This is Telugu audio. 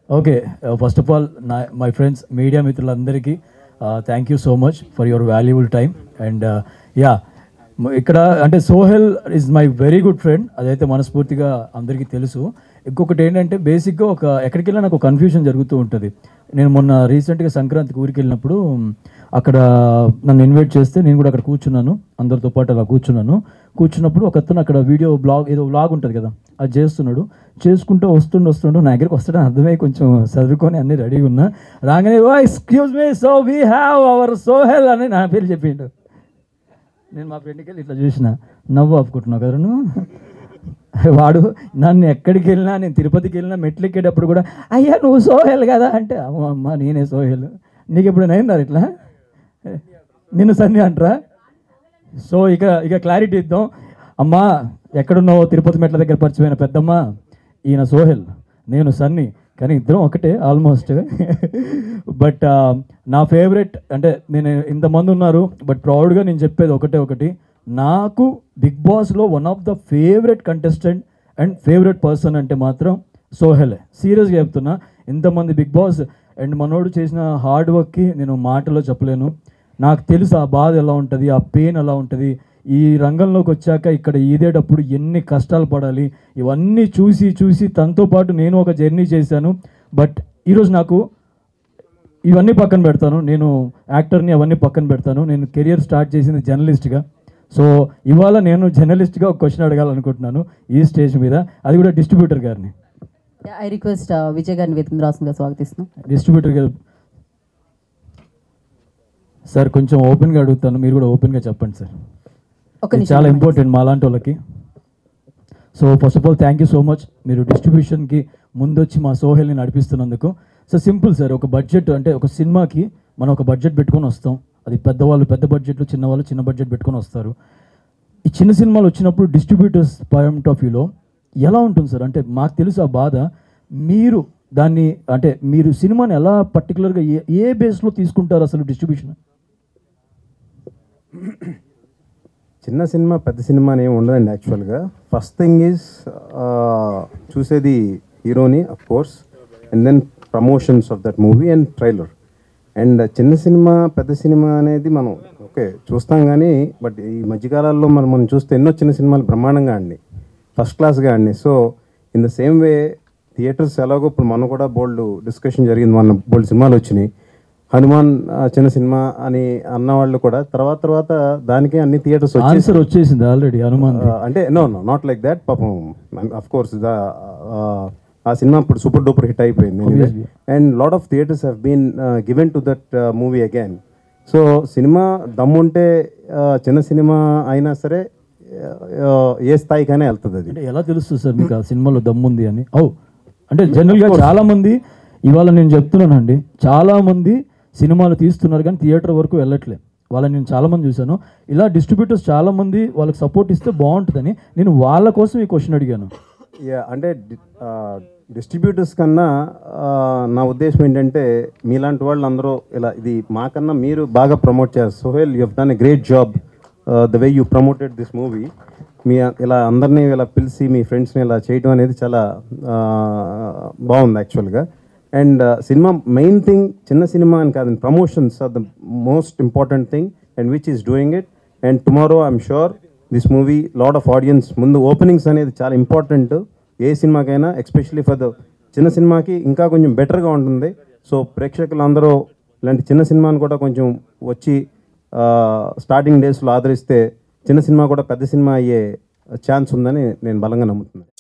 Okay, first of all my friends media మిత్రులందరికీ thank you so much for your valuable time. And yeah, ఇక్కడ అంటే Sohel is my very good friend, అదైతే మనస్ఫూర్తిగా అందరికీ తెలుసు. ఇంకొకటి ఏంటంటే బేసిక్గా ఎక్కడికి వెళ్ళినా నాకు కన్ఫ్యూజన్ జరుగుతూ ఉంటుంది. నేను మొన్న రీసెంట్గా సంక్రాంతికి ఊరికి వెళ్ళినప్పుడు అక్కడ నన్ను ఇన్వైట్ చేస్తే నేను కూడా అక్కడ కూర్చున్నాను, అందరితో పాటు అలా కూర్చున్నప్పుడు ఒక అతను అక్కడ వీడియో ఏదో బ్లాగ్ ఉంటుంది కదా, అది చేసుకుంటూ వస్తుండు నా దగ్గరికి వస్తాడని అర్థమై కొంచెం చదువుకొని అన్నీ రెడీగా ఉన్నా. రాగానే excuse me, so we have our Sohel అని నా పేరు చెప్పిండు. నేను మా ఫ్రెండ్కి వెళ్ళి ఇట్లా చూసిన, నవ్వు ఆపుకుంటున్నావు కదా నువ్వు. వాడు నన్ను ఎక్కడికి వెళ్ళినా, నేను తిరుపతికి వెళ్ళినా మెట్లు ఎక్కేటప్పుడు కూడా అయ్యా నువ్వు సోహెల్ కదా అంటే, అమ్మ నేనే సోహెల్, నీకు ఎప్పుడు నైందా ఇట్లా, నిన్ను సన్ని అంటారా? సో ఇక క్లారిటీ ఇద్దాం. అమ్మా ఎక్కడున్నావో తిరుపతి మెట్ల దగ్గర పరిచయమైన పెద్దమ్మ, ఈయన సోహెల్, నేను సన్ని, కానీ ఇద్దరం ఒకటే ఆల్మోస్ట్. బట్ నా ఫేవరెట్ అంటే నేను ఇంతమంది ఉన్నారు, బట్ ప్రౌడ్గా నేను చెప్పేది ఒకటి, నాకు బిగ్ బాస్లో one of the favourite contestant and favourite person అంటే మాత్రం సోహెలే. సీరియస్గా చెప్తున్నా, ఇంతమంది బిగ్ బాస్ అండ్ మనోడు చేసిన హార్డ్ వర్క్కి నేను మాటలో చెప్పలేను. నాకు తెలుసు ఆ బాధ ఎలా ఉంటుంది, ఆ పెయిన్ ఎలా ఉంటుంది. ఈ రంగంలోకి వచ్చాక ఇక్కడ ఈదేటప్పుడు ఎన్ని కష్టాలు పడాలి, ఇవన్నీ చూసి తనతో పాటు నేను ఒక జర్నీ చేశాను. బట్ ఈరోజు నాకు ఇవన్నీ పక్కన పెడతాను, నేను యాక్టర్ని అవన్నీ పక్కన పెడతాను. నేను కెరియర్ స్టార్ట్ చేసింది జర్నలిస్ట్గా. సో ఇవాళ నేను జర్నలిస్ట్గా ఒక క్వశ్చన్ అడగాలనుకుంటున్నాను ఈ స్టేజ్ మీద, అది కూడా డిస్ట్రిబ్యూటర్ గారిని. ఐ రిక్వెస్ట్ విజయ్ గారిని వేదిక రాసుగా స్వాగతిస్తున్నాం. డిస్ట్రిబ్యూటర్ గారు సార్, కొంచెం ఓపెన్గా అడుగుతాను, మీరు కూడా ఓపెన్గా చెప్పండి సార్, చాలా ఇంపార్టెంట్ మా లాంటి వాళ్ళకి. So first of all thank you so much, మీరు డిస్ట్రిబ్యూషన్కి ముందొచ్చి మా సోహెల్ని నడిపిస్తున్నందుకు. సో సింపుల్ సార్, ఒక బడ్జెట్ అంటే ఒక సినిమాకి మనం ఒక బడ్జెట్ పెట్టుకొని వస్తాం, అది పెద్దవాళ్ళు పెద్ద బడ్జెట్లు, చిన్నవాళ్ళు చిన్న బడ్జెట్ పెట్టుకొని వస్తారు. ఈ చిన్న సినిమాలు వచ్చినప్పుడు డిస్ట్రిబ్యూటర్స్ పాయింట్ ఆఫ్ వ్యూలో ఎలా ఉంటుంది సార్? అంటే మాకు తెలుసు ఆ బాధ, మీరు దాన్ని అంటే మీరు సినిమాని ఎలా పర్టికులర్గా ఏ బేస్లో తీసుకుంటారు అసలు డిస్ట్రిబ్యూషన్? చిన్న సినిమా పెద్ద సినిమా అని ఏమి ఉండదండి. యాక్చువల్గా ఫస్ట్ థింగ్ ఈజ్ చూసేది హీరోని of course, and then promotions of that movie and trailer. And చిన్న సినిమా పెద్ద సినిమా అనేది మనం ఓకే చూస్తాం, కానీ బట్ ఈ మధ్యకాలాల్లో మనం చూస్తే ఎన్నో చిన్న సినిమాలు బ్రహ్మాండంగా ఆడినాయి, ఫస్ట్ క్లాస్గా ఆడినాయి. So in the same way theatres ఎలాగో ఇప్పుడు మనం కూడా బోల్డ్ డిస్కషన్ జరిగింది, మన బోల్డ్ సినిమాలు వచ్చినాయి. హనుమాన్ చిన్న సినిమా అని అన్నవాళ్ళు కూడా తర్వాత దానికి అన్ని థియేటర్స్ వచ్చేసింది ఆల్రెడీ హనుమాన్. అంటే నో నాట్ లైక్ దాట్. పాపం అఫ్ కోర్స్ ఆ సినిమా ఇప్పుడు సూపర్ డూపర్ హిట్ అయిపోయింది, and lot of theatres have been given to that movie again. So సినిమా దమ్ముంటే చిన్న సినిమా అయినా సరే ఏ స్థాయికైనా వెళ్తుంది. అది అంటే ఎలా తెలుస్తుంది సార్ మీకు ఆ సినిమాలో దమ్ముంది అని? అంటే జనరల్గా చాలామంది, ఇవాళ నేను చెప్తున్నానండి, చాలామంది సినిమాలు తీస్తున్నారు కానీ థియేటర్ వరకు వెళ్ళట్లేదు. వాళ్ళని నేను చాలామంది చూశాను. ఇలా డిస్ట్రిబ్యూటర్స్ చాలామంది వాళ్ళకి సపోర్ట్ ఇస్తే బాగుంటుందని నేను వాళ్ళ కోసం ఈ క్వశ్చన్ అడిగాను. అంటే డిస్ట్రిబ్యూటర్స్ కన్నా నా ఉద్దేశం ఏంటంటే మీలాంటి వాళ్ళు అందరూ ఇలా ఇది మాకన్నా మీరు బాగా ప్రమోట్ చేస్తారు. Sohel, you have done a great job the way you promoted this movie. మీ ఇలా అందరినీ ఇలా పిలిచి మీ ఫ్రెండ్స్ని ఇలా చేయడం అనేది చాలా బాగుంది యాక్చువల్గా. అండ్ సినిమా మెయిన్ థింగ్ చిన్న సినిమా అని కాదండి, promotions are the most important thing and which is doing it. And tomorrow I'm sure this movie lot of audience ముందు ఓపెనింగ్స్ అనేది చాలా ఇంపార్టెంట్ ఏ సినిమాకైనా, ఎస్పెషల్లీ ఫర్ ద చిన్న సినిమాకి ఇంకా కొంచెం బెటర్గా ఉంటుంది. సో ప్రేక్షకులందరూ ఇలాంటి చిన్న సినిమాని కూడా కొంచెం వచ్చి స్టార్టింగ్ డేస్లో ఆదరిస్తే చిన్న సినిమా కూడా పెద్ద సినిమా అయ్యే ఛాన్స్ ఉందని నేను బలంగా నమ్ముతున్నాను.